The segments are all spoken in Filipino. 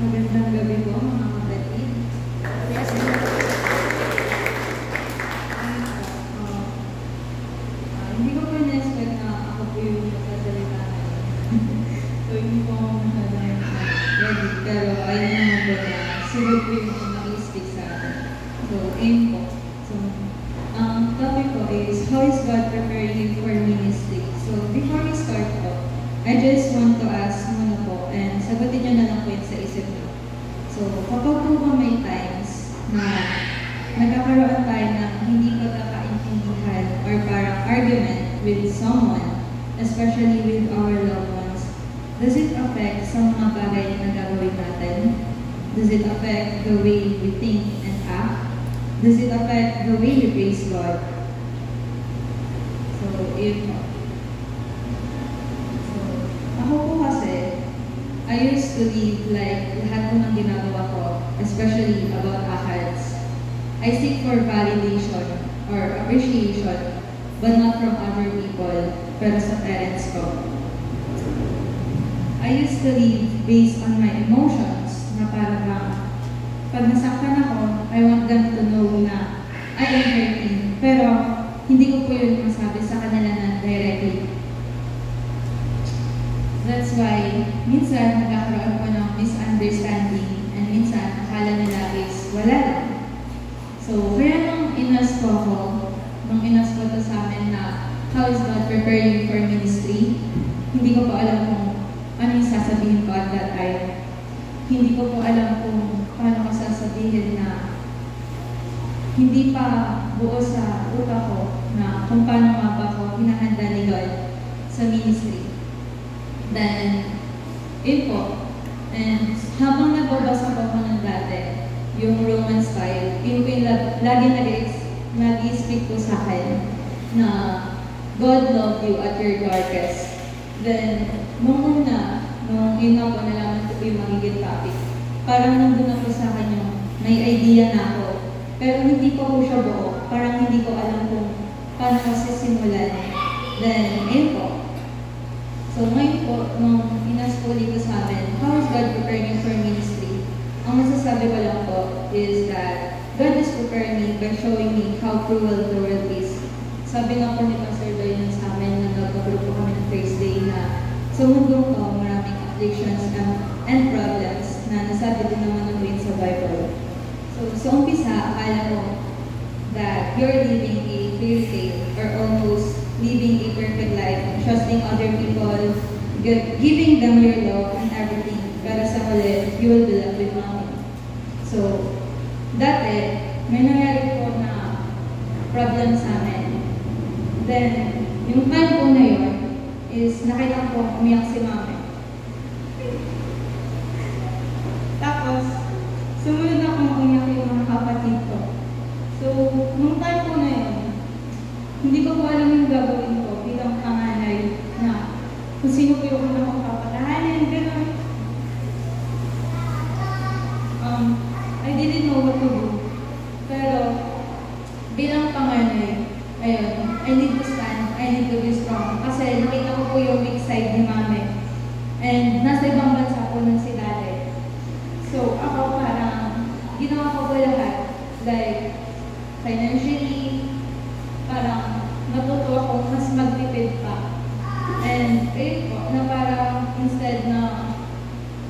Magandang gabi po mga kapatid. Yes, hindi ko po na-expect na ako po yung magsasalita ngayon. So, hindi po ako masyadong ready. Pero ayun naman po na sunod po yung nag-speak sa akin. So, aim po. So, ang topic po is, how is God preparing you for ministry? So, before we start po, I just want to ask muna po, and sagutin nyo na lang po yun sa isip nyo. So, kapag po ba may times na nagkakaroon tayo ng hindi pagkakaintindihan or parang argument with someone, especially with our loved ones, does it affect sa mga bagay na gagawin natin? Does it affect the way we think and act? Does it affect the way we praise God? So, ako po kasi, I used to live like lahat po ng ginagawa ko, especially about acads. I seek for validation or appreciation, but not from other people, pero sa parents ko. I used to live based on my emotions, na parang pag nasaktan ako, I want them to know na I am hurting, pero hindi ko po yun masabi sa kanila na directly. That's why, minsan nagkakaroon po ng misunderstanding and minsan akala nila is wala lang. So, kaya nung inas ko to sa amin na how is God preparing for ministry, hindi ko po alam kung ano yung sasabihin ko at that time. Hindi ko po alam kung paano ko sasabihin na hindi pa buo sa utak ko na kung paano nga ba ako hinahanda ni God sa ministry. Then, yun po. And habang nagbabasa po ako ng dati, yung Romans 5, yun po yung lagi nag-i-speak po sa akin na God loved you at your darkest. Then, nung yun nga po nalaman ko po yung magiging topic, parang nandun na po sa akin yung may idea na ako. Pero hindi pa po siya buo. Parang hindi ko alam kung paano ko sisimulan. Then, yun po. So ngayon po, nung inas po dito sa amin, how is God preparing you for ministry? Ang masasabi ko lang po is that God is preparing me by showing me how cruel the world is. Sabi nga po ni Pastor Doyle sa amin na nagpapagod po kami ng Thursday na sa mundong to, maraming afflictions and problems na nasabi din naman ng sa Bible. So sa umpisa, akala ko that you're living a fairy tale or almost living a perfect life, trusting other people, giving them your love and everything. Pero sa huli, you will be left with nothing. So, dati, may nangyari po na problem sa amin. Then, yung time po na yun is nakita ko umiyak si mami. Tapos, sumunod akong umiyak yung mga kapatid ko. So, nung time po na yun, hindi ko po alam yung gagawin ko bilang panganay na kung sino po yung una kong papatahanin, gano'n. I didn't know what to do. Pero, bilang panganay, ayun, I need to stand, I need to be strong. Kasi nakita ko po yung weak side ni mami. And nasa ibang bansa po nun si daddy. So, ako parang, ginawa ko po lahat. Like, financially, parang natuto ako mas magtipid pa. And ayun po, na parang instead na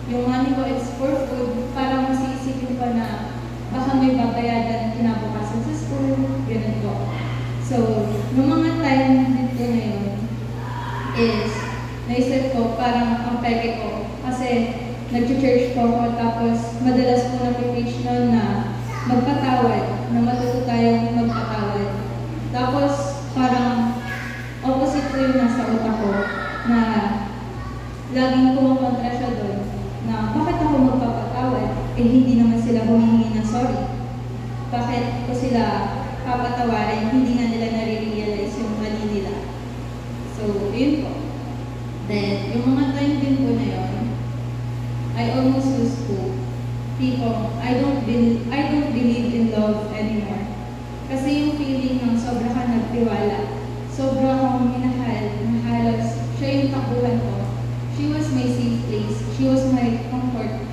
yung money ko is for food, parang mas iisipin pa na baka may babayadan kinabukasan sa school, ganun po. So, yung mga time dito na yun is, naisip ko parang ang peke ko. Kasi nag-church po ako tapos madalas po na-preach nun na magpatawad, na matuto tayong magpatawad. Tapos, parang opposite ko yung nasa utak ko na laging kumukontra siya doon na bakit ako magpapatawad? Eh, hindi naman sila humihingi ng sorry. Bakit ko sila papatawarin? Hindi nga nila nare-realize yung mali nila. So, yun po. Then, yung mga time din po na yun, I almost lose hope. People, I don't believe in love anymore. Kasi yung feeling ng sobra ka nagtiwala, sobra akong minahal, na halos siya yung takbuhan ko. She was my safe place, she was my comfort.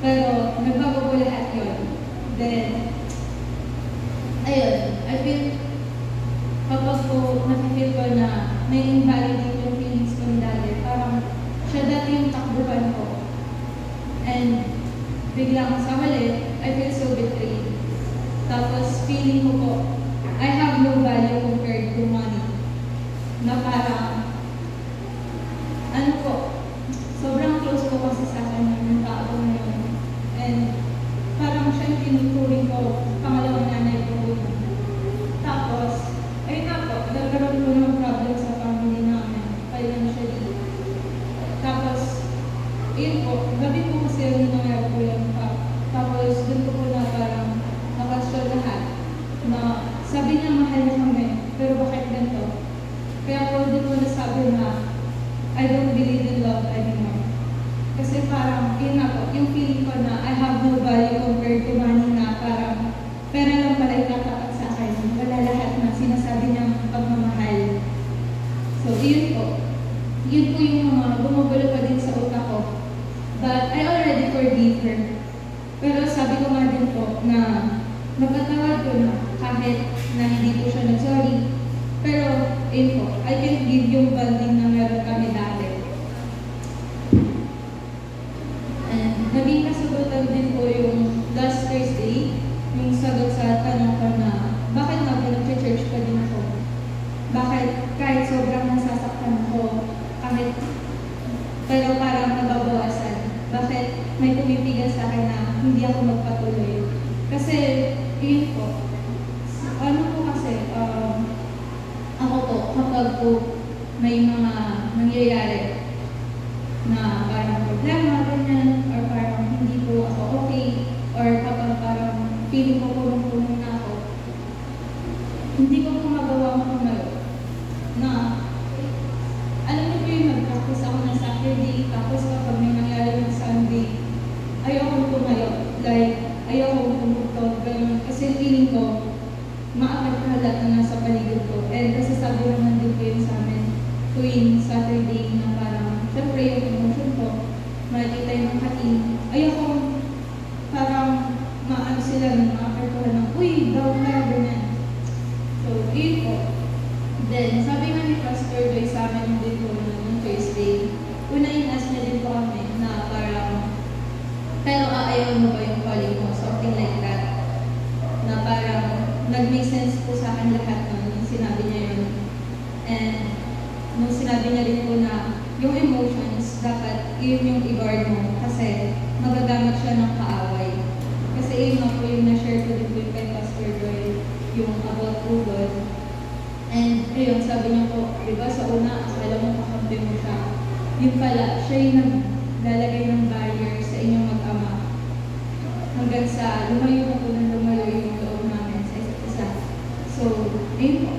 Pero nagbago po lahat yun. Then, ayun, I feel, kapag po nakifeel ko na may invalidate yung feelings ko ni dati, parang siya dati yung takbuhan ko. And biglang sa huli, I feel so betrayed. Tapos feeling ko po, I have no value compared to money. Na parang, ano po, sobrang close ko kasi sa akin yung tao na yun. And parang siya yung tinuturing ko, pangalawang nanay ko. Tapos, ayun na po, nagkaroon ko ng problem sa family namin, financially. Tapos, ayun po, gabi po kasi yung nangyari ko yan pa. Tapos, dun ko po na parang nakasya lahat na sabi niya mahal niya kami, pero bakit ganito? Kaya po dun ko nasabi na I don't believe in love anymore. Kasi parang, yun na po, yung feeling ko na I have no value compared to money na parang pera lang pala itatapat sa akin. Wala lahat na sinasabi niyang pagmamahal. So, yun po. Yun po yung mga bumubulo pa din sa utak ko. But I already forgive her. Pero sabi ko nga din po na napatawad ko na kahit na hindi po siya nag-sorry. Pero, yun po, I can give yung bonding na meron kami dati. And naging kasagutan din po yung last Thursday, yung sagot sa tanong ko na bakit nga po nag-church pa din ako? Bakit kahit sobrang nasasaktan ako, kahit pero parang nababawasan? Bakit may pumipigas sa akin na hindi ako magpatuloy? Kasi, yun po, ano po kasi, ako po, kapag po may mga nangyayari na parang problema, ganyan, or parang hindi po ako okay, or kapag parang feeling ko pulong-pulong na ako, hindi ko po magawa tumayo. Na, alam niyo po yung nag-practice ako ng Saturday, tapos kapag may nangyari ng Sunday, ayokong tumayo. Like, ayokong tumugtog, ganyan. Kasi feeling ko, maapektuhan lahat na nasa paligid ko. And kasi sabi naman din po yun sa amin tuwing Saturday na parang, syempre yung emotion ko, makikita yung kating, ayokong parang maano sila ng maapektuhan ng, uy, down ka, ganyan. So, yun po. Then, sabi nga ni Pastor Joy sa amin din po ng Thursday, una in-ask niya din po kami na parang, pero ayaw mo ba yung calling mo? Something like that. Na parang, nag-make sense po sa akin lahat nung sinabi niya yun. And nung sinabi niya rin po na yung emotions, dapat yun yung i-guard mo kasi magagamit siya ng kaaway. Kasi yun nga po yung na-share ko din po yung kay Pastor Joy, yung about po God. And ayun, sabi niya po, diba sa una, akala mo kakampi mo siya. Yun pala, siya yung naglalagay ng barrier sa inyong mag-ama. Hanggang sa lumayo na po ng lumayo yung loob namin sa isa't isa. So, ayun po.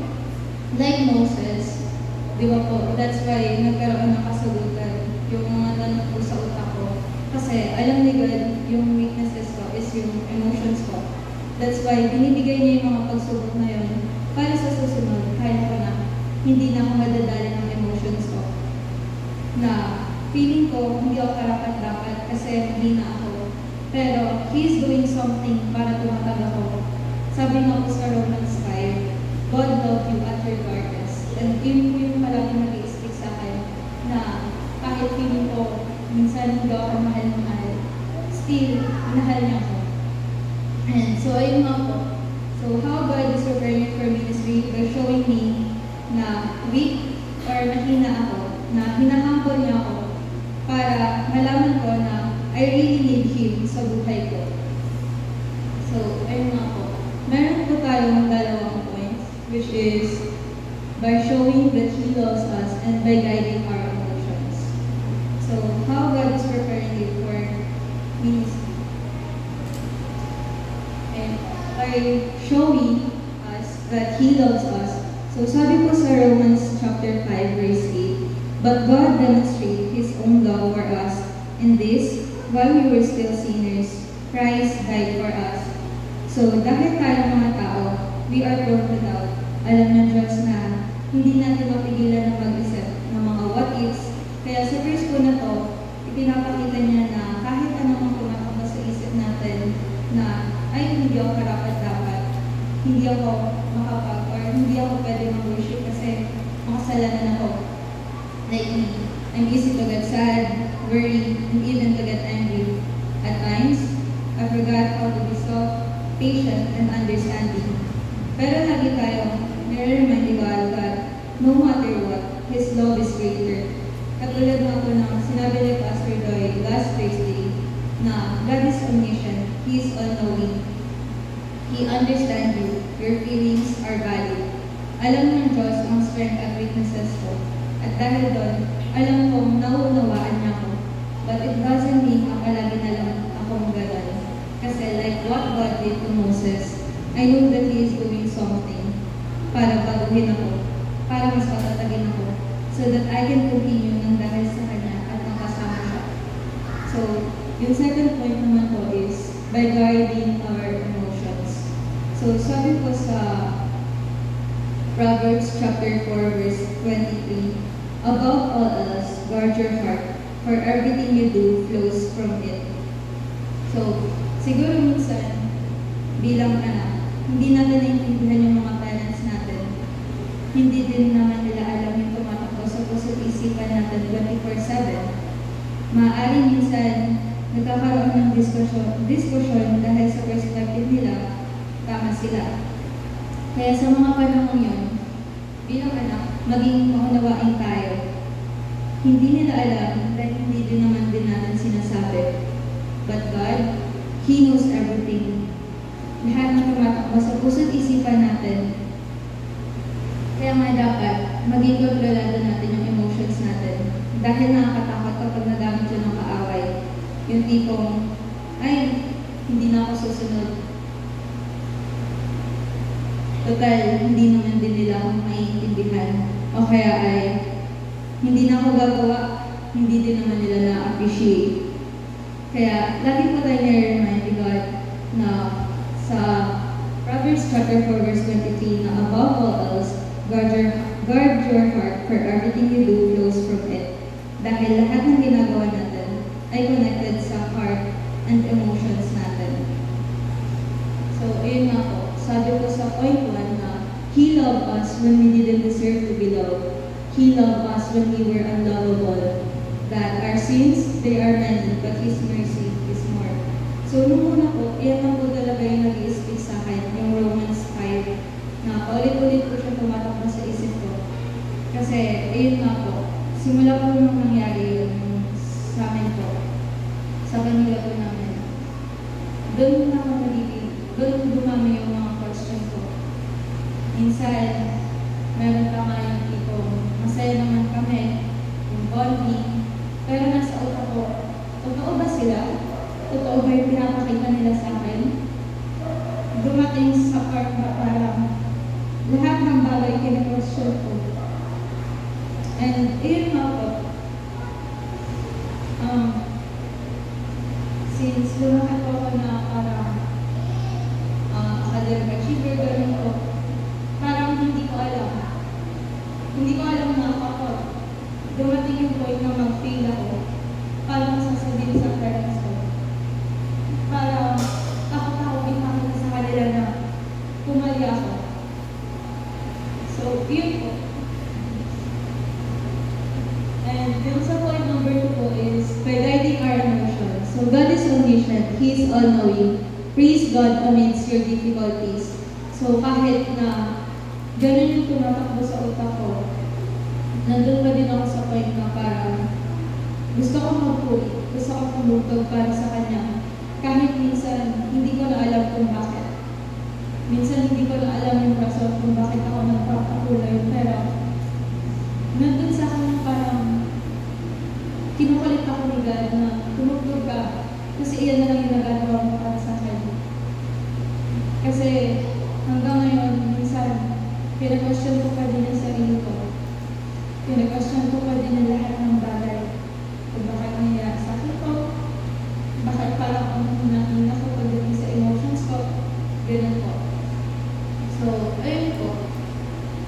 Like Moses, di ba po, that's why nagkaroon ng kasagutan yung mga tanong po sa utak ko. Kasi alam ni God, yung weaknesses ko is yung emotions ko. That's why binibigay niya yung mga pagsubok na yun para sa susunod, kaya ko na hindi na ako madadala ng emotions ko. Na feeling ko, hindi ako karapat-dapat kasi hindi na ako. Pero, He's doing something para tumatag ako. Sabi nga po sa Romans 5, God loved you at your darkness. And yun po yung palagi nag-i-speak sa akin na kahit feeling ko, minsan hindi ako mahal-mahal, still, minahal niya ako. And so, ayun nga po. So, how God is preparing for ministry by showing me na weak or nahina ako, na hinahambol niya ako para malaman ko na I really need Him sa buhay ko. So, ayun nga po. Meron po tayong dalawang points, which is by showing that He loves us and by guiding our emotions. So, how God is preparing you for ministry. And by showing us that He loves us. So, sabi po sa Romans chapter 5, verse 8, but God demonstrated His own love for us in this, while we were still sinners, Christ died for us. So, dahil tayo mga tao, we are prone to doubt. Alam ng Diyos na hindi natin mapigilan na mag-isip ng mga what-ifs. Kaya sa verse po na to, ipinapakita niya na kahit anong pumapakas sa ako or hindi ako pwede mag-worship kasi makasalanan ako. Like me, I'm easy to get sad, worry, and even to get angry. At times, I forgot how to be soft, patient, and understanding. Pero lagi tayong nire-remind ni God that no matter what, His love is greater. Katulad nga po ng sinabi ni Pastor Doy last Thursday na God is omniscient, He is all-knowing. He understands you, your feelings are valid. Alam ng Diyos ang strength at weaknesses ko. At dahil doon, alam kong nauunawaan niya ko. But it doesn't mean na palagi na lang akong gano'n. Kasi like what God did to Moses, I know that He is doing something para baguhin ako, para mas patatagin ako, so that I can continue ng dahil sa Kanya at makasama siya. So, yung second point naman po is by guarding our emotions. So, sabi po sa Proverbs chapter 4 verse 23, above all else, guard your heart, for everything you do flows from it. So, siguro minsan, bilang anak, hindi natin naiintindihan yung mga parents natin. Hindi din naman nila alam yung tumatakbo sa puso't isipan natin 24/7. Maaari minsan, nagkakaroon ng diskusyon dahil sa perspective nila, tama sila. Kaya sa mga panahon yun, bilang anak, maging maunawain tayo. Hindi nila alam dahil hindi din naman din natin sinasabi. But God, He knows everything. Lahat ng tumatakbo sa puso't isipan natin. Kaya nga dapat, maging kontrolado natin yung emotions natin. Dahil nakakatakot kapag nagamit yun ng kaaway. Yung tipong, ay, hindi na ako susunod. Total, hindi naman din nila akong maiintindihan. O kaya ay, hindi na ako gagawa, hindi din naman nila na-appreciate. Kaya, lagi po tayo nire-remind ni God na sa Proverbs chapter 4 verse 23 na above all else, guard your heart, for everything you do flows from it. Dahil lahat ng ginagawa natin ay connected sa heart and emotions natin. So, ayun nga po. Sabi ko sa point 1 na He loved us when we didn't deserve to be loved. He loved us when we were unlovable. That our sins, they are many, but His mercy is more. So, nung una po, iyan lang po talaga yung nag-i-speak sa akin, yung Romans 5, na paulit-ulit po siya tumatakbo sa isip ko. Kasi, ayun nga po, simula po nung nangyari yun sa amin po, sa kanila po namin. Doon na ako nagiging, doon dumami yung mga question ko. Minsan, meron pa nga yung tipong, masaya naman kami, yung bonding, pero nasa utak ko, totoo ba sila? Totoo ba yung pinapakita nila sa akin? Dumating sa part na parang lahat ng bagay kina-question ko. And ayun nga po, since lumakat po ako na parang academic achiever, gano'n po, parang hindi ko alam. Hindi ko alam na ako. Dumating yung point na mag-fail ako. Parang sasabihin sa parents ko. Parang takot-takot makita sa kanila na pumali ako. So, yun po. And yung sa point number 2 po is by guiding our emotions. So, God is omniscient. He is all-knowing. Praise God amidst your difficulties. So, kahit na ganun yung tumatakbo sa utak ko, nandun pa din ako sa point na parang gusto ko mag-pray, gusto ko tumutog para sa Kanya. Kahit minsan, hindi ko na alam kung bakit. Minsan, hindi ko na alam yung rason kung bakit ako nagpapatuloy. Pero, nandun sa akin parang kinukulit ako ni God na tumutog ka. Kasi iyan na lang yung nagagawa mo para sa akin. Kasi, hanggang ngayon, minsan, pinag-question ko pa din ang sarili ko. Pinag-question ko pa din ang lahat ng bagay. Kung bakit nangyayari sa akin ko, bakit parang ang hina ko pagdating sa emotions ko, ganun po. So, ayun po.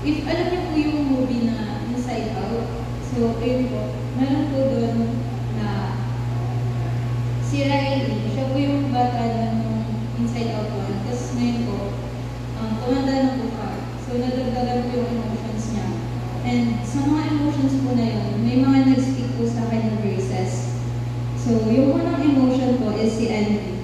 If alam niyo po yung movie na Inside Out, so ayun po, meron po doon na si Riley, siya po yung bata ng Inside Out 1. Tapos ngayon po, tumanda may mga nag-speak po sa akin ng verses. So, yung unang emotion po is si envy.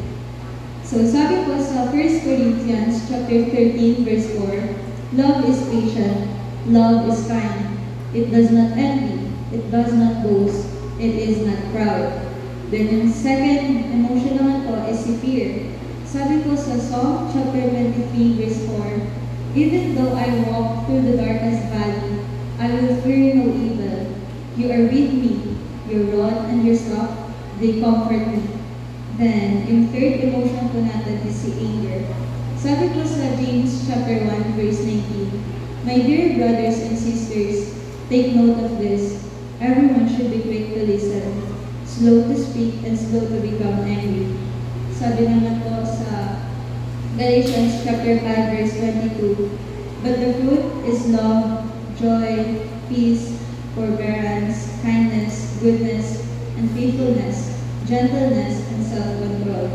So, sabi po sa 1 Corinthians chapter 13, verse 4, love is patient, love is kind. It does not envy, it does not boast, it is not proud. Then, yung second emotion naman po is si fear. Sabi po sa Psalm chapter 23, verse 4, even though I walk through the darkest valley, I will fear no evil. You are with me, your rod and your staff, they comfort me. Then, yung third emotion po natin is si anger. Sabi po sa James chapter 1, verse 19, my dear brothers and sisters, take note of this. Everyone should be quick to listen, slow to speak, and slow to become angry. Sabi naman po sa Galatians chapter 5, verse 22, but the fruit is love, joy, peace, forbearance, kindness, goodness, and faithfulness, gentleness, and self-control.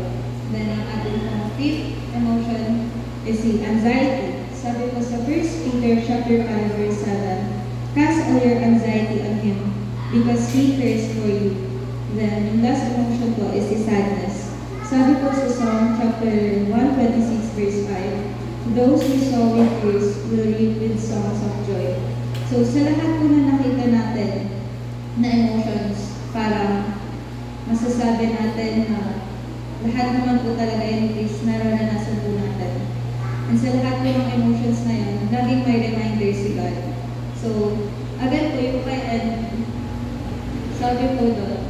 Then ang ating fifth emotion is the anxiety. Sabi po sa 1 Peter chapter 5, verse 7, cast all your anxiety on Him because He cares for you. Then yung last emotion po is the sadness. Sabi po sa Psalm chapter 126, verse 5, those who sow with tears will reap with songs of joy. So sa lahat po na nakita natin na emotions, parang masasabi natin na lahat naman po talaga yung is nararanasan po natin. And sa lahat po ng emotions na yun, laging may reminder si God. So, agad po yung kay envy, sabi po doon,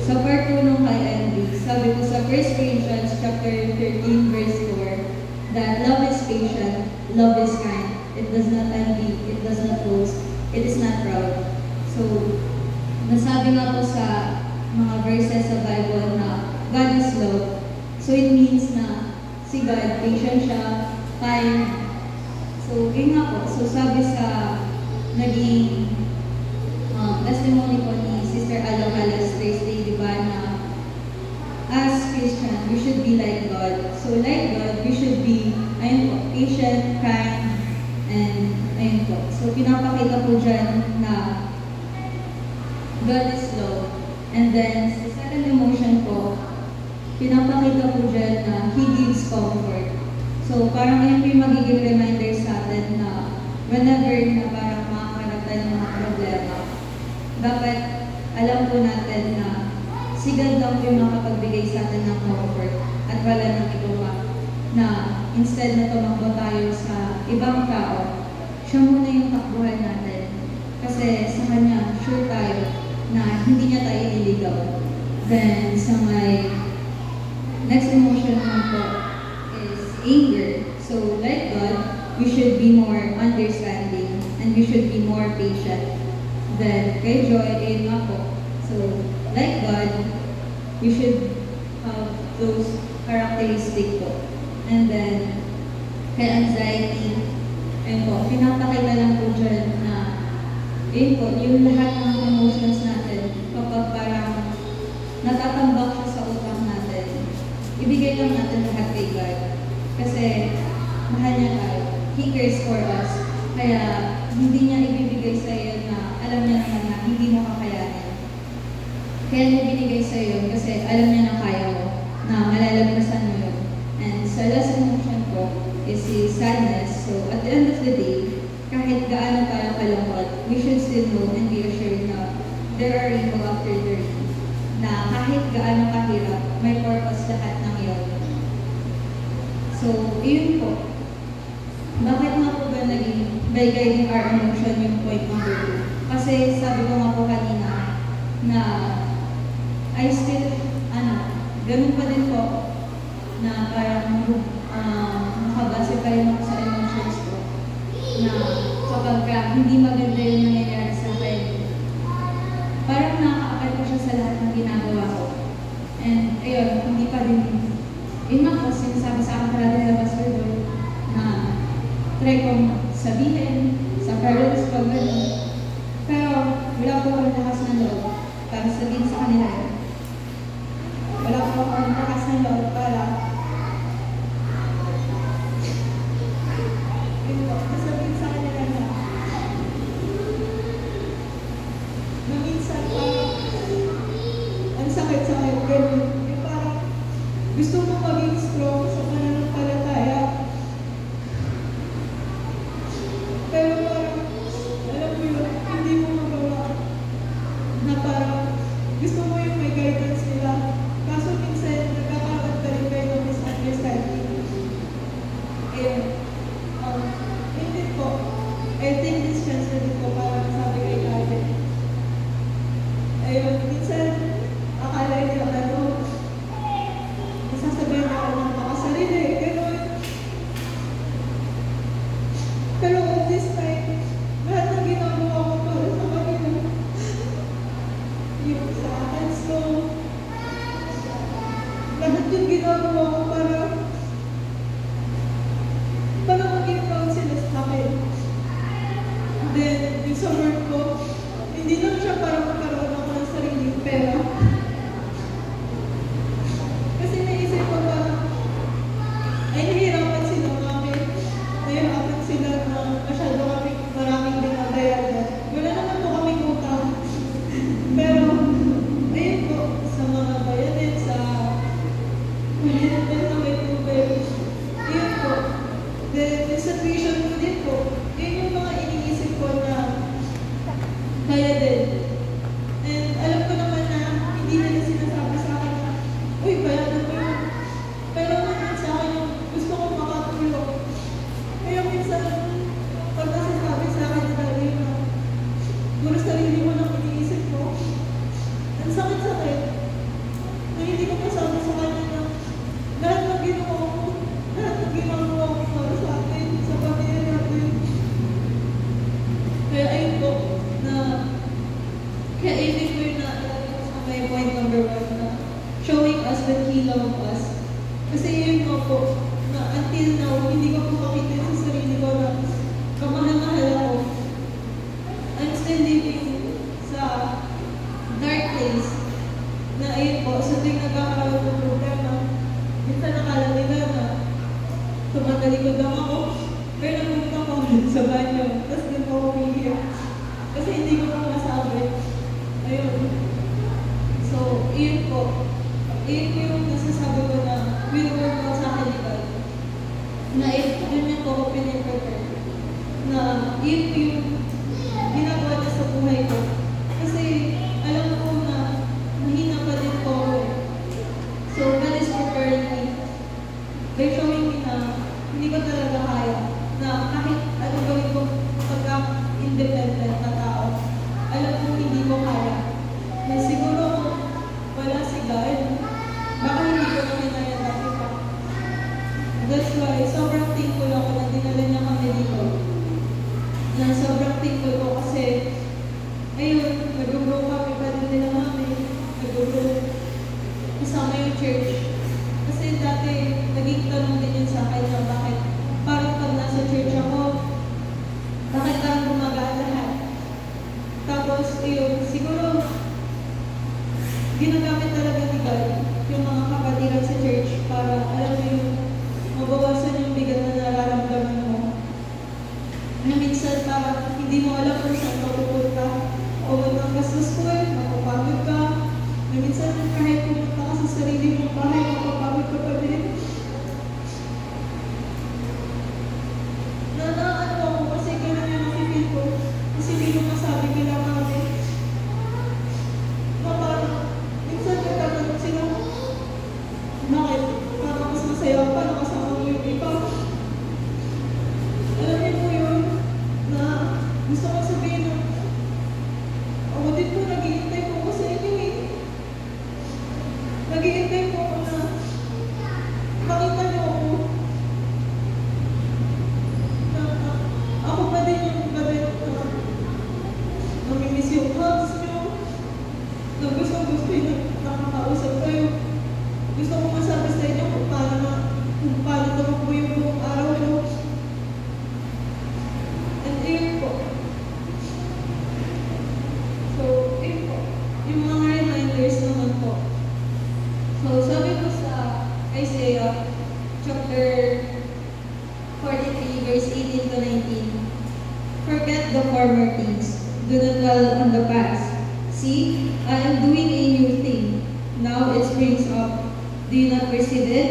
sa part po nung kay envy, sabi po sa 1 Corinthians chapter 13, verse 4, that love is patient, love is kind, it does not envy, it does not boast, it is not proud. So, nasabi nga po sa mga verses sa Bible na God is love. So, it means na si God, patient siya, kind. So, yun nga po. So, sabi sa naging testimony po ni Sister Alohalas Thursday, di ba, na as Christian, we should be like God. So, like God, we should be, ayun po, patient, kind, and ayun po. So, pinapakita po dyan na God is love. And then, sa second emotion po, pinapakita po dyan na He gives comfort. So, parang yun yung magiging reminder sa atin na whenever na parang makakaroon tayo ng mga problema, dapat alam po natin na si God lang po yung makapagbigay sa atin ng comfort at wala nang iba pa. Na instead na tumakbo tayo sa ibang tao, siya muna yung takbuhan natin. Kasi sa Kanya, sure tayo na hindi niya tayo ililigaw. Then, sa may next emotion naman po is anger. So, like God, we should be more understanding and we should be more patient. Then, kay joy, ayun nga po. So, like God, we should have those characteristics po. And then, kay anxiety, ayun po, pinapakita lang po dyan na ayun po, yung lahat ng emotions natin, kapag parang natatambak siya sa utak natin, ibigay lang natin lahat kay God. Kasi, mahal niya tayo. He cares for us. Kaya, hindi niya ibibigay sa iyo na alam niya naman na hindi mo kakayanin. Kaya niya binigay sa iyo kasi alam niya na kaya mo, na malalagpasan mo yun. And sa last emotion ko is si sadness. So, at the end of the day, kahit gaano tayo kalungkot, we should still know and be assured na there are rainbow after the rain. Na kahit gaano kahirap, may purpose lahat ng iyon. So, yun po. Bakit nga po ba naging by guiding our emotion yung point number 2? Kasi sabi ko nga po kanina na I still, ganun pa din po na parang nakabase pa rin ako sa emotions ko na kapag hindi maganda yung nangyayari sa akin, parang nakaka-apply ko siya sa lahat ng ginagawa ko. And ayun, hindi pa rin, yun nga po, sinasabi sa akin parang na Pastor Lord, na try kong sabihin sa parents pag gano'n. Pero wala po akong lakas ng loob para sabihin sa kanila yun. Wala po akong lakas ng loob para yun po, sabihin sa kanila na then, yung sa work ko, hindi lang siya para magkaroon ako ng sariling pera. Kasi naisip ko parang, ay nahihirapan sila kami. Nahihirapan sila na masyado kami maraming binabayaran. Wala naman po kaming utang. Pero, ayun po, sa mga bayanin, sa kulitin na may tubig. Ayun po. Then, sa tuition ko din po, yun yung mga iniisip ko na kaya din. And alam ko naman na hindi nila sinasabi sa akin na, uy, bayaran mo yun. Pero naman sa akin yung gusto ko makatulong. Kaya minsan, pag nasasabi sa akin na dali na, guro sarili mo lang iniisip mo, ang sakit-sakit, na hindi ko masabi sa kanya na lahat ng ginawa ko, lahat ng ginagawa ko para sa atin, sa pamilya natin. Kaya ayun po, na kaya ibig ko yun na sa may point number 1 na showing us that He loved us. Kasi yun nga po, na until now, hindi ko po makita sa sarili ko na kamahal-mahal ako. I'm still living sa dark place na ayun po, sa tuwing nagkakaroon ng problema, minsan nakala nila na tumatalikod lang ako, pero napunta ko sa banyo, tapos din po ako umiiyak. Kasi hindi ko pa masabi. Ayun. So, yun po. Yun yung nasasabi ko na will work out sa akin ni God. Na yun yung po ko piniprepare. Na yun yung ginagawa niya sa buhay ko. Kasi alam ko na mahina pa din po ako. So, God is preparing me. By showing me na hindi ko talaga kaya. Na kahit ano gawin ko pagka-independent na tao, alam ko hindi ko kaya. Na siguro wala si God, baka hindi ko na kinaya dati pa. That's why, sobrang thankful ako na dinala niya kami dito. Na sobrang thankful ko kasi, ayun, nag-grow kami pa din nila mami, nag-grow kasama yung church. Kasi dati, naging tanong din yun sa akin na bakit parang pag nasa church ako, bakit parang gumagaan lahat? Tapos, yun, siguro, ginagamit talaga ni God yung mga kapatiran sa church para, alam mo yung, mabawasan yung bigat na nararamdaman mo. Na minsan parang hindi mo alam kung saan ka pupunta. O magpapag ka sa school, mapapagod ka. Na minsan kahit pumunta ka sa sarili mong bahay, mapapagod ka pa din. Ano ako kasi gano'n yung nakipil ko. Kasi hindi ko masabi kila mami. Na parang, minsan nagtatanong sila, bakit? Parang mas masaya pa na kasama mo yung iba. Alam niyo po yun, na gusto ko sabihin na, ako din po, nag-iintay po ko sa inyo eh. Nag-iintay po ko na, makita niyo ako. Ako pa din yung galit na namimiss yung hugs nyo, na gusto yung nakakausap kayo. Gusto ko masabi sa inyo kung paano naman po yung buong araw nyo. And yun po. So, yun po. Yung mga reminders naman po. So, sabi ko sa Isaiah chapter 43, verse 18 to 19. Forget the former things. Do not dwell on the past. See, I am doing a new thing. Now it springs up. Do you not perceive it?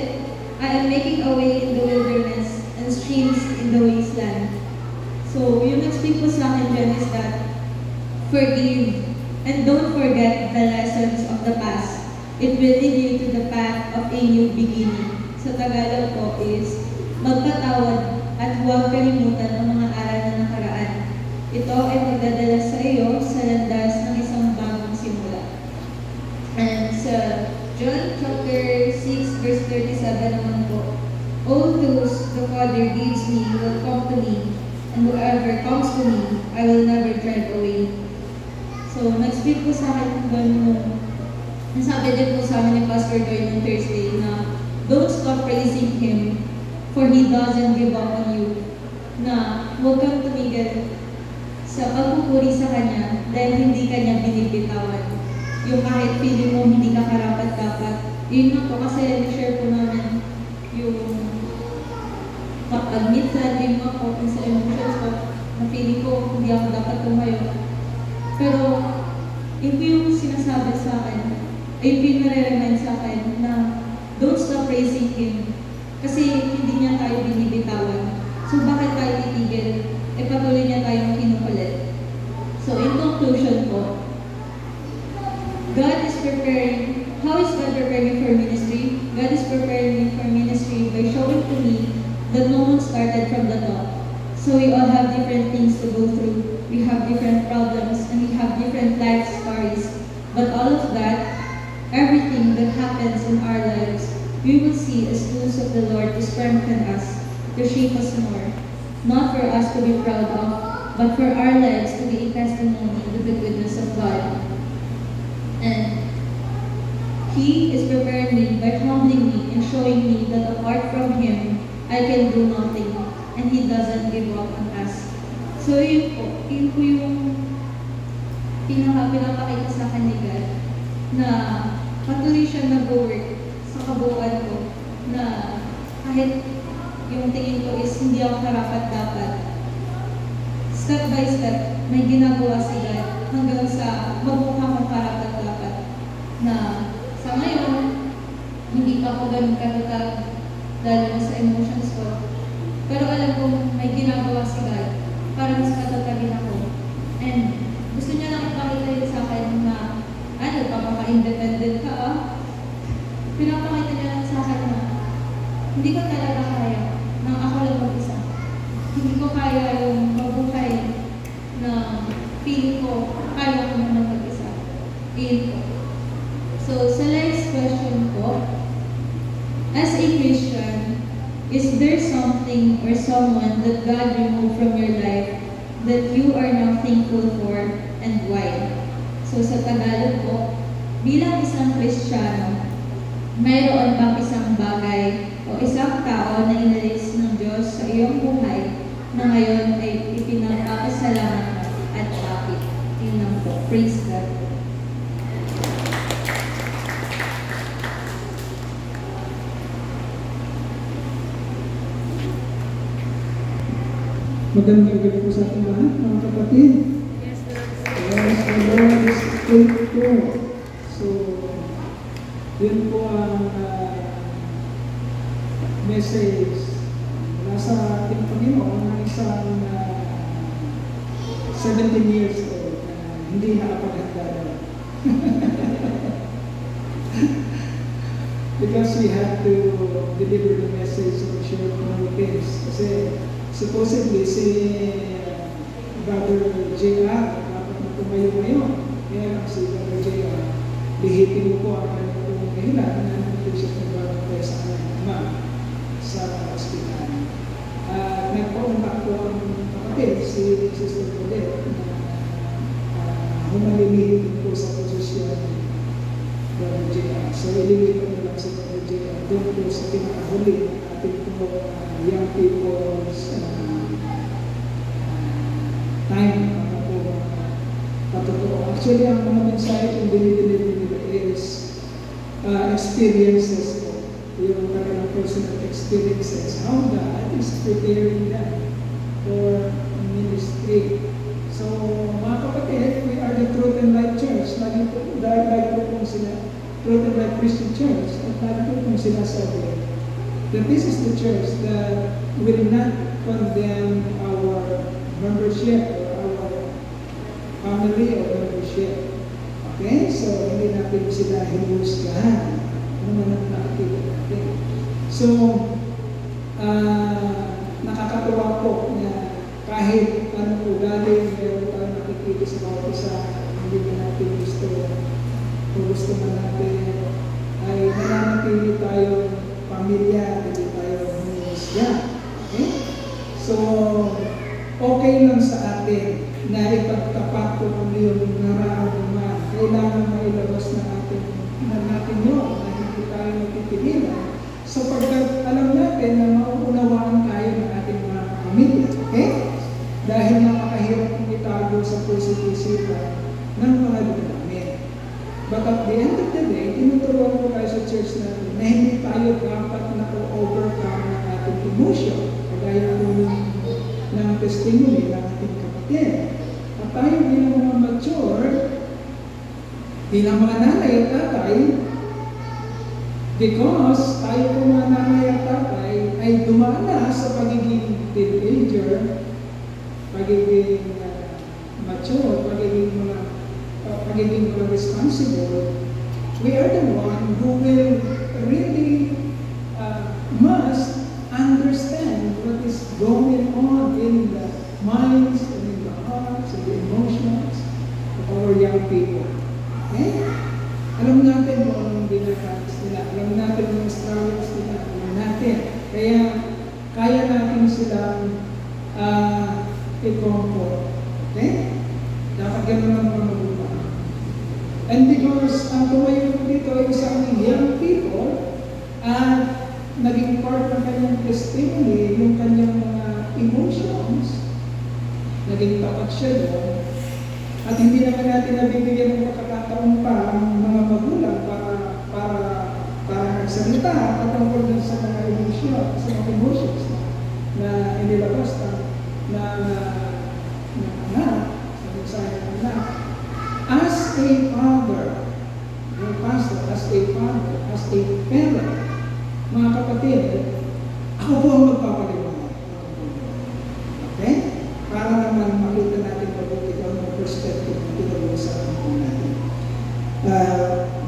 I am making a way in the wilderness and streams in the wasteland. So, yung nag-speak po sa akin dyan is that forgive and don't forget the lessons of the past. It will lead you to the path of a new beginning. Sa Tagalog po is magpatawad at huwag kalimutan ang mga aral na nakaraan. Ito ay magdadala sa iyo sa landas ng isang bagong simula. And sa John chapter 6 verse 37 naman po, all those the Father gives me will come to me, and whoever comes to me, I will never drive away. So, nag-speak po sa akin ganun. Nasabi din po sa amin ni Pastor Joy noong Thursday na don't stop praising Him, for He doesn't give up on you. Na, welcome to Miguel. So, sa pagpupuri sa Kanya dahil hindi Kanya binibitawan. Yung kahit feeling mo hindi ka karapat-dapat, yun nga po kasi share po namin yung kapag minsan yun nga po sa emotions ko na feeling ko hindi ako dapat tumayo. Pero yun po yung sinasabi sa akin, ayun po yung nare-remind sa akin na don't stop praising Him. Kasi hindi niya tayo binibitawan. So bakit tayo titigil? Patuloy niya tayong kinukulit. So in conclusion po, God is preparing, how is God preparing me for ministry? God is preparing me for ministry by showing to me that no one started from the top. So we all have different things to go through. We have different problems and we have different life stories. But all of that, everything that happens in our lives, we will see as tools of the Lord to strengthen us, to shape us more. Not for us to be proud of, but for our lives to be a testimony to the goodness of God. And He is preparing me by humbling me and showing me that apart from Him, I can do nothing, and He doesn't give up on us. So yun po yung pinapakita sa akin ni God, na patuloy siya nag-work sa kabuuan ko, na kahit yung tingin ko is hindi ako karapat-dapat, step by step, may ginagawa si God hanggang sa magmukha kong karapat-dapat. Na sa ngayon, hindi pa ako ganun katatag dahil sa emotions ko. Pero alam kong may ginagawa si God para mas katatagin ako. And gusto niya lang ipakita yun sa akin na, papaka-independent ka Pinapakita niya lang sa akin na hindi ko talaga kaya nang ako lang mag-isa. Hindi ko kaya yung mabuhay na feeling ko kaya ko naman mag-isa. Yun po. So, sa next question po, as a Christian, is there something or someone that God removed from your life that you are now thankful for and why? So, sa Tagalog po, bilang isang Kristiyano, mayroon bang isang bagay o isang tao na inalis ng Diyos sa iyong buhay na ngayon ay ipinagpapasalamat mo at bakit? Yun lang po. Praise God. Magandang gabi po sa ating lahat, mga kapatid. Yes, Lord. Yes, the Lord is faithful. So, yun po ang message mula sa ating Panginoon ng isang 17 years old na hindi nakapaghanda. Because we had to deliver the message of short communities. Kasi supposedly si Brother J.R. dapat na tumayo ngayon. Kaya si Brother J.R. lihitin mo po ang kanyang kahilan na nandito siya nagbabantay sa kanyang ama sa hospital. Nagpauntak po ang kapatid, si Sister Claudette, na humalilihin po sa posisyon ni Brother J.R. So, ililihin mo lang si Brother J.R. doon po sa pinakahuli ng ating po young people's time para po patotoo. Actually, ang mga mensahe kung dinideliver nila is experiences po. Yung kanilang personal experiences. How God is preparing them for ministry. So, mga kapatid, we are the Truth and Light Church. Lagi po, dahil po kung sila, Truth and Light Christian Church, at lagi po kung sila sabi, that this is the church that will not condemn our membership or our family or membership. Okay? So, hindi natin sila hinusgahan. Ano man ang nakikita natin. So, nakakatuwa po na kahit ano po galing, meron tayong nakikita sa bawat isa, hindi na natin gusto o gusto man natin, ay nananatili tayong pamilya, hindi tayo humusga. Okay? So, okay lang sa atin na ipagtapat ko kung yung nararamdaman. Kailangan mailabas na natin yun, na hindi tayo magpipigilan. Sapagkat alam natin na mauunawaan tayo ng ating mga pamilya. Okay? Dahil napakahirap kong itago sa puso't isipan ng mga damdamin. But at the end of the day, tinuturuan ko tayo sa church natin na hindi tayo dapat na-overcome ng ating emotion. Kagaya ng testimony ng ating kapatid. At tayo bilang mga mature, bilang mga nanay at tatay, because tayo po mga nanay at tatay ay dumaan na sa pagiging teenager, pagiging mature, pagiging mga responsible, we are the one who will really must understand what is going on in the minds and in the hearts and the emotions of our young people. Okay? Alam natin kung anong dinakalis nila. Alam natin kung anong struggles nila. Alam natin. Kaya, kaya natin silang i-comfort. Okay? Dapat gano'n lang mga magulang. And because ang tumayo dito ay isang young people at naging part ng kanyang testimony, yung kanyang mga emotions, naging tapat siya doon. At hindi naman natin nabibigyan ng pagkakataon pa ang mga magulang para magsalita patungkol din sa mga emotions na inilabas na anak, sa mensahe ng anak. As a father, your pastor, as a father, as a parent, mga kapatid, ako po ang magpapaliwanag. Okay? Para naman makita natin mabuti kung ang perspective na pinag-uusapan po natin.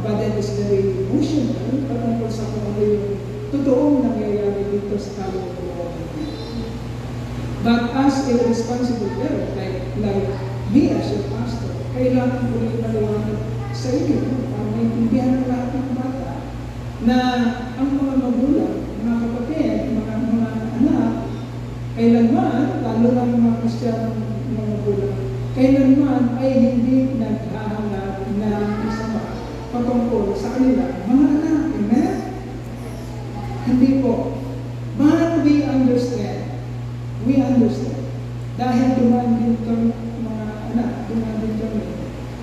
But that is very emotional, patungkol sa kung ano yung totoong nangyayari dito sa kalooban natin. But as a responsible parent, like me as your pastor, kailangan ko rin paliwanag sa inyo para maintindihan ng lahat ng bata na ang mga magulang, mga kapatid, mga anak, kailanman, lalo na yung mga Kristiyanong mga magulang, kailanman ay hindi naghahanap ng masama patungkol sa kanila mga anak. Amen? Hindi po. But we understand. We understand. Dahil dumaan din kami mga anak, dumaan din kami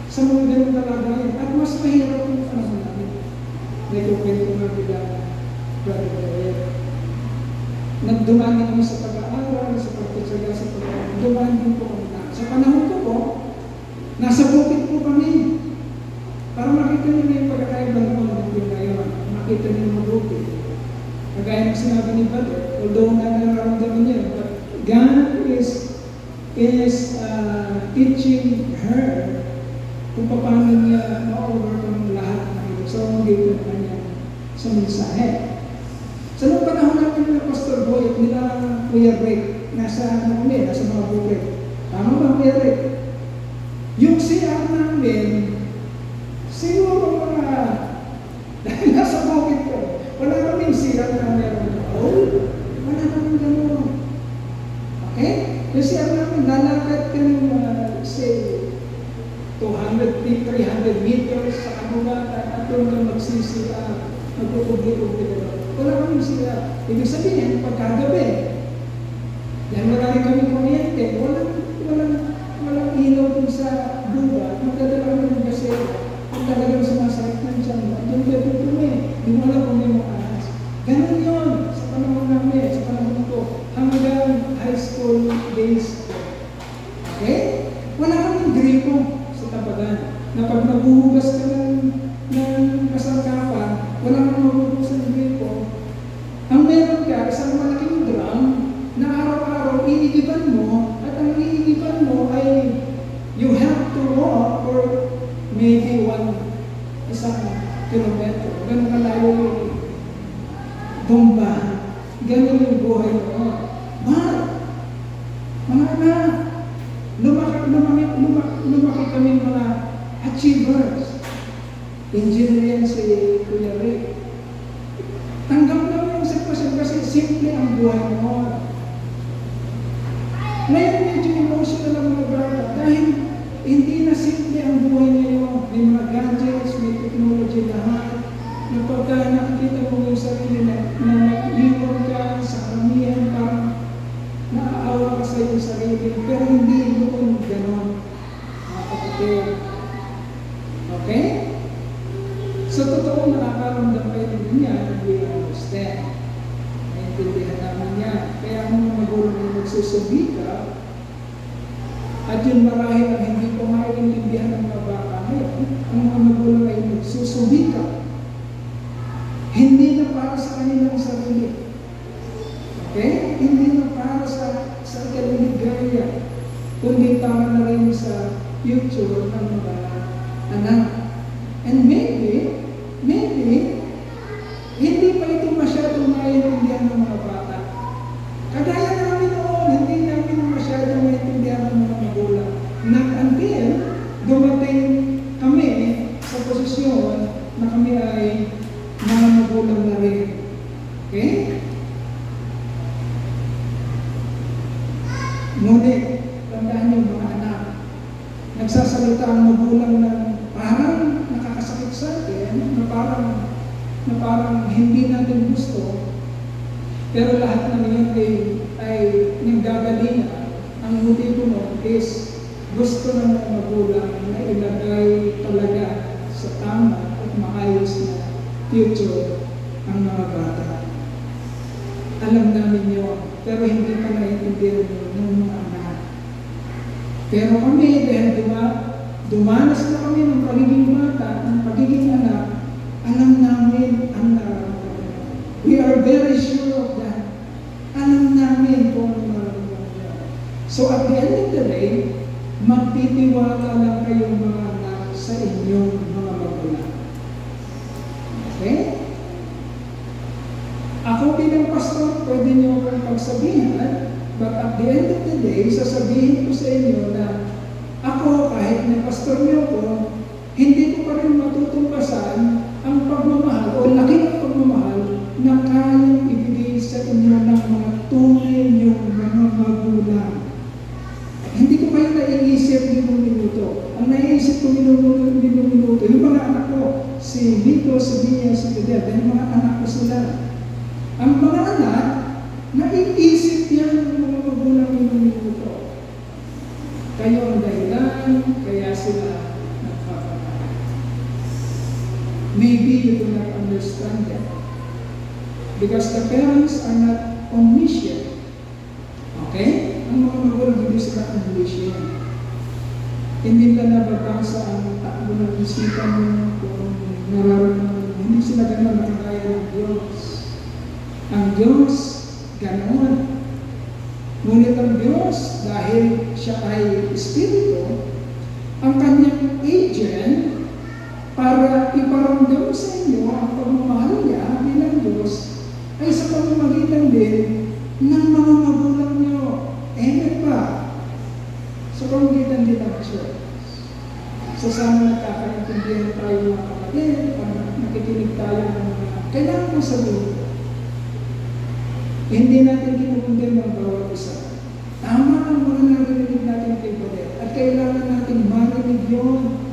sa mga ganong kalagayan. At mas mahirap yung panahon namin. Nagkukwento nga bila Brother Gabriel. Nagdumaan kami sa pag-aaral, sa pagtutsaga, sa pag-aaral. Dumaan din po kami na. Sa panahon ko po, nasa bukid po kami. Para makita niyo yung pagkakaiba noon ng ngayon. Makita niyo mabuti. Kagaya ng sinabi ni Brother, although nararamdaman niya, but God is teaching her kung paano niya ma-overcome lahat ng ito. So, dito na kanya sa mensahe. Sa nung panahon namin ng Pastor Boy at nila Kuya Rick, nasa mga bukid. Tama ba, Kuya Rick? Yung CR namin, siguro dahil nasa bukid ko, wala kaming CR na meron. Wala kaming gano'n. Okay? Yung CR namin, lalakad kami say, 200 feet, 300 meters sa kanula at doon ka magsisira, magpupugli-pugli. Wala kaming sila. Ibig sabihin, pagkagabi, yan wala rin kami kuryente, walang ilaw dun sa lupa, magdadala kami ng gasera, kung talagang sumasakit ng tiyan mo, doon kayo tutumi, di mo alam kung may mga ahas. Ganun yun, sa panahon namin, sa panahon ko, hanggang high school days ko. Okay? Wala kaming gripo sa tabagan, na pag nabuhugas ka ng kasangkapan, wala kang mabuhugas ng gripo. Ang meron ka, isang malaking drum na araw-araw iigiban mo, at ang iigiban mo ay you have to walk for maybe isang kilometro. Ganun kalayo yung bomba. Ganun yung buhay mo. But, mga anak, lumaki kami mga achievers. Engineer yan si Kuya Rick. Tanggap naman yung sitwasyon kasi simple ang buhay mo. Ngayon medyo emotional ang mga bata dahil hindi na simple ang buhay ngayon. May mga gadgets, may technology lahat. Na pagka nakikita mo yung sarili na nag-iwan ka sa karamihan, parang naaawa ka sa iyong sarili. Pero hindi noon gano'n. nagsusubika, at yun marahil ang hindi ko maintindihan ng mga bata ngayon, ang mga magulang ay nagsusubika. Hindi na para sa kanilang sarili. Okay? Hindi na para sa kaniligaya, kundi para na rin sa future ng mga anak. And maybe, hindi pa ito masyadong maintindihan ng mga bata. Kagaya namin noon, hindi namin masyadong maintindihan ng mga magulang. Not until dumating kami sa posisyon na kami ay mga magulang na rin. Okay? Ngunit, tandaan niyo mga anak, nagsasalita ang magulang ng parang nakakasakit sa atin, na parang hindi natin gusto, pero lahat ng yun ay nanggagalingan. Ang motibo mo is gusto ng mga magulang na ilagay talaga sa tama at maayos na future ang mga bata. Alam namin yun, pero hindi pa naiintindihan ng mga anak. Pero kami, dahil dumanas na kami ng pagiging bata, ng pagiging anak, alam namin ang nararamdaman. We are very sure of that. Alam namin kung ano nararamdaman. So at the end of the day, magtitiwala lang kayong mga anak sa inyong mga magulang. Okay? Ako bilang pastor, pwede niyo akong pagsabihan, but at the end of the day, sasabihin ko sa inyo na ako, kahit na pastor niyo ko, hindi ko pa rin matutumbasan ang pagmamahal o laki ng pagmamahal na kayang ibigay sa inyo ng mga tunay niyong mga magulang. Hindi ko kayo naiisip limang minuto. Ang naiisip ko limang minuto, yung mga anak ko, si Vito, si Mia, si Fidel, dahil mga anak ko sila. Ang mga anak, naiisip yan ng mga magulang limang minuto. Kayo ang dahilan, kaya sila nagpapatay. Maybe you do not understand that. Because the parents are not omniscient. Okay? Ang mga magulang hindi sila omniscient. Hindi ka nababasa ang takbo ng isipan mo kung nararamdaman mo. Hindi sila ganun nakakaya ng Diyos. Ang Diyos, ganoon. Ngunit ang Diyos, dahil siya ay Espiritu, ang kanyang agent para iparamdam sa inyo ang pagmamahal niya bilang Diyos ay sa pamamagitan din ng mga magulang niyo. Amen ba? Sa pamamagitan din ng church. So sana nagkakaintindihan tayo mga kapatid, nakikinig tayo ng mga kailangan mo sabihin. Hindi natin kinukundin ng bawat isa. Tama ang mga narinig natin kay Badet. At kailangan natin marinig yun.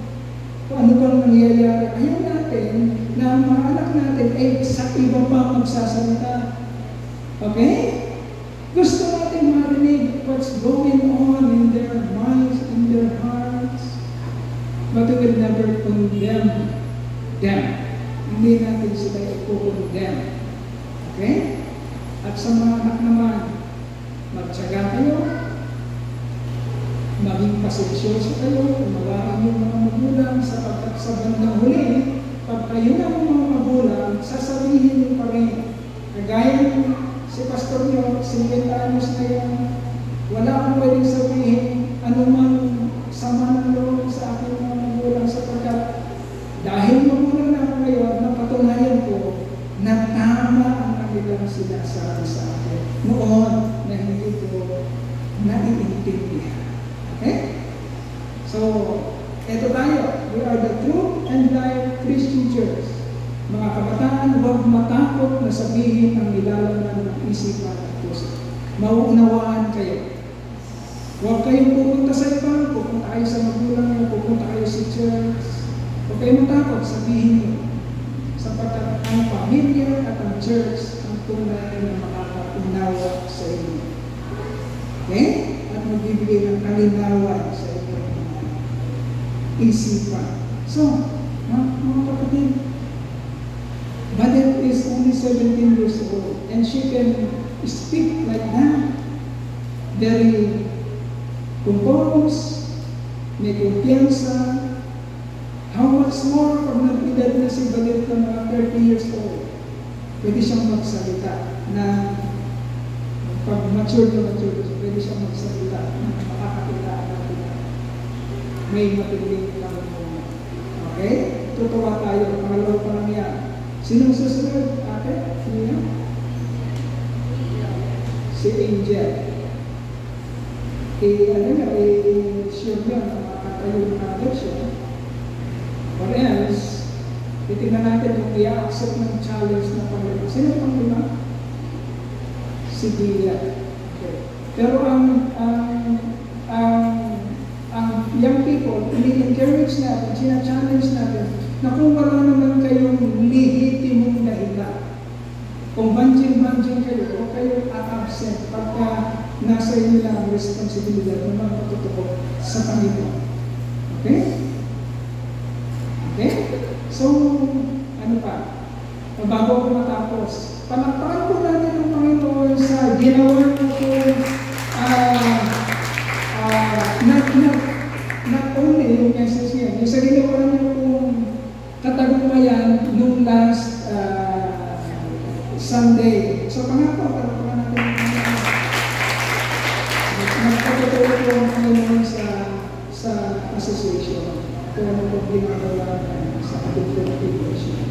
Kung ano bang nangyayari. Ayaw natin na ang mga anak natin ay sa iba pa magsasalita. Okay? Gusto natin marinig what's going on in their minds, in their hearts. But we will never condemn them. Hindi natin sila i-condemn. Okay? At sa mga anak naman, magtyaga kayo, maging pasensyoso kayo, umawain yung mga magulang sapagkat sa bandang huli, pag kayo na ang mga magulang, sasabihin nyo pa rin. Kagaya si pastor nyo, 50 anos na yan, wala akong pwedeng sabihin anumang sama ng loob sa aking mga magulang sapagkat dahil magulang na ako ngayon, napatunayan ko na tama ang kanilang sinasabi sa akin noon na hindi ko naiintindihan. Okay? So, eto tayo. We are the true and life Christian Church. Mga kabataan, huwag matakot na sabihin ang nilalaman ng isipan at puso. Mauunawaan kayo. Huwag kayong pupunta sa iba, pupunta kayo sa magulang niyo, pupunta kayo sa church. Huwag kayong matakot, sabihin niyo. Sapagkat ang pamilya at ang church ang tunay na makakaunawa sa inyo. Okay? At magbibigay ng kalinawan sa inyong isipan. So, mga kapatid, Badet is only 17 years old and she can speak like that. very composed, may kumpiyansa. How much more pag nag-edad na si Balit na mga 30 years old, pwede siyang magsalita na pag mature na pwede siyang magsalita na makakakitaan natin. May matinding Panginoon. Okay? Tutuwa tayo. Pangalawa pa lang yan. Sinong susunod? Ate? Sino? Si Angel. Sure niya na makakatayo na agad siya. Or else, titignan natin kung i-accept ng challenge ng Panginoon. Sino pang lima? Si Dia. Okay. Pero ang young people, ini-encourage natin, sina-challenge natin, na kung wala naman kayong lehitimong dahilan, kung banjing-banjing kayo, o kayo absent pagka nasa inyo lang ang responsibilidad na magpatutuko sa Panginoon. Okay? Okay? So, ano pa? Bago ko matapos, palakpakan po natin ang Panginoon sa ginawa na po not only yung message niya, yung sa ginawa niya pong katagumpayan nung last Sunday. So, pangako, palakpakan natin ang Panginoon. Nagpapatuloy po ang Panginoon sa association. Ito ang po ginagawa sa ating congregation.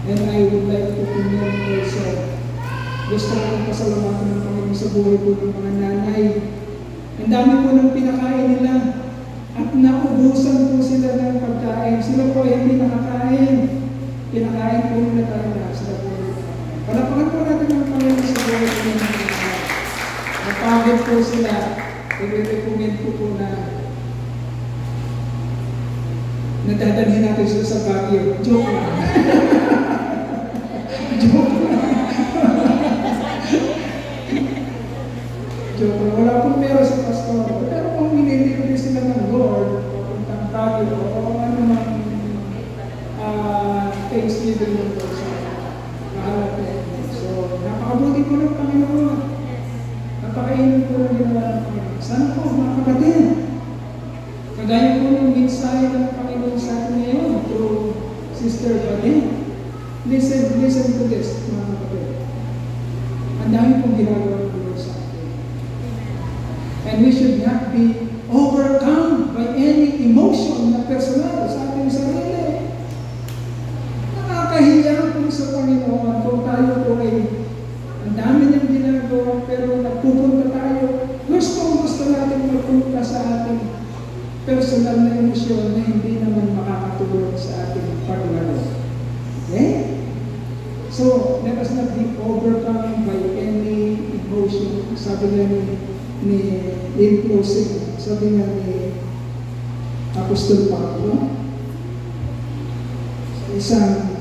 And I would like to commend also, gusto ko ng pasalamatan ng Panginoon sa buhay po ng mga nanay. Ang dami po ng pinakain nila at naubusan po sila ng pagkain. Sila po ay hindi nakakain. Pinakain po nila tayo na sila po. Palapakan po natin ang Panginoon sa buhay po ng mga nanay. Napagod po sila. I-recommend po na nadadalhin natin sila sa Baguio. Joke lang. Joke lang. Joke lang. Wala pong pera sa pastor. Pero kung minilipin sila ng Lord, puntang Baguio, o ano mang Thanksgiving ng Lord sa kahalat na ito. So, napakabuti po ng Panginoon. Napakainin po ng ginawa ng Panginoon. Sana po, mga kapatid, kagaya po ng mensahe ng Panginoon sa atin ngayon through Sister Badin. Listen to this, mga kapatid. Ang dami pong ginagawa ng Lord sa atin. And we should not be overcome by any emotion na personal sa ating sarili. Nakakahiya po sa Panginoon kung tayo po ay ang dami niyang ginagawa pero nagpupunta tayo. Gusto natin magpunta sa ating personal na emosyon na hindi naman makakatulong sa ating paglaro. Okay? So, let us not be overcome by any emotion. Sabi nga ni inclusive, sabi nga ni Apostol Pablo, isang